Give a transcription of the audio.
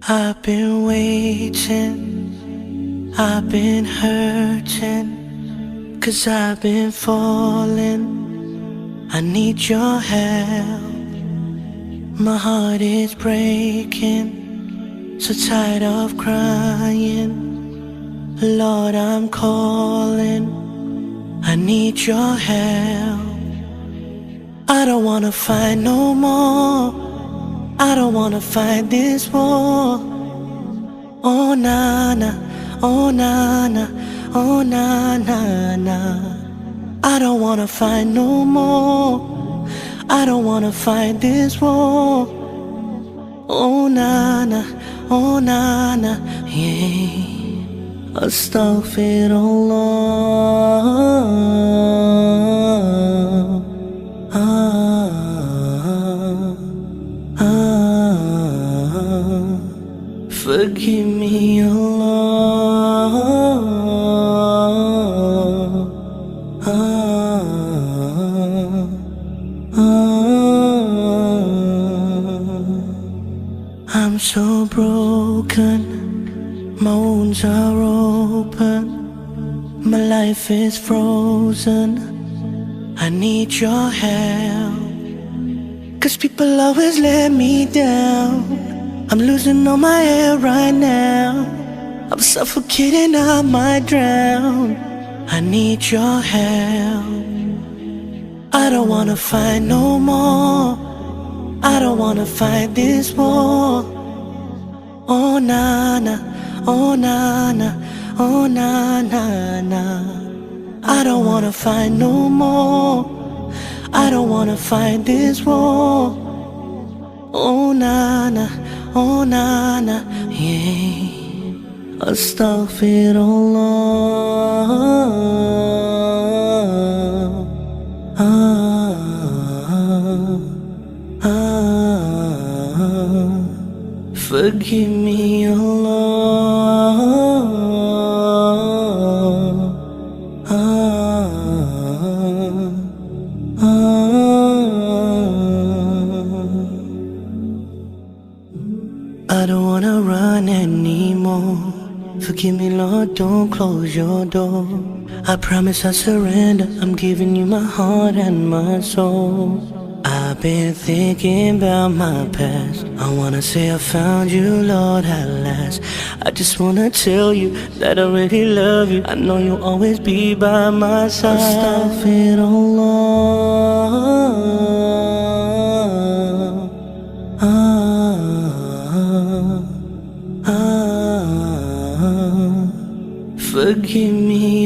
I've been waiting, I've been hurting, 'cause I've been falling. I need your help. My heart is breaking, so tired of crying. Lord, I'm calling, I need your help. I don't wanna fight no more, I don't wanna fight this war. Oh na na, oh na na, oh na na na. I don't wanna fight no more, I don't wanna fight this war. Oh na na, oh na na, yeah. Astaghfirullah. Forgive me, Allah. I'm so broken, my wounds are open, my life is frozen. I need your help, 'cause people always let me down. I'm losing all my air right now, I'm suffocating, I might drown. I need your help. I don't wanna fight no more, I don't wanna fight this war. Oh na na, oh na na, oh na na na. I don't wanna fight no more, I don't wanna fight this war. Oh na na, oh na na, yeah. Astaghfirullah. Forgive me, Allah. I don't wanna run anymore. Forgive me, Lord, don't close your door. I promise I surrender, I'm giving you my heart and my soul. I've been thinking about my past, I wanna say I found you, Lord, at last. I just wanna tell you that I really love you, I know you'll always be by my side. Astaghfirullah. Forgive me,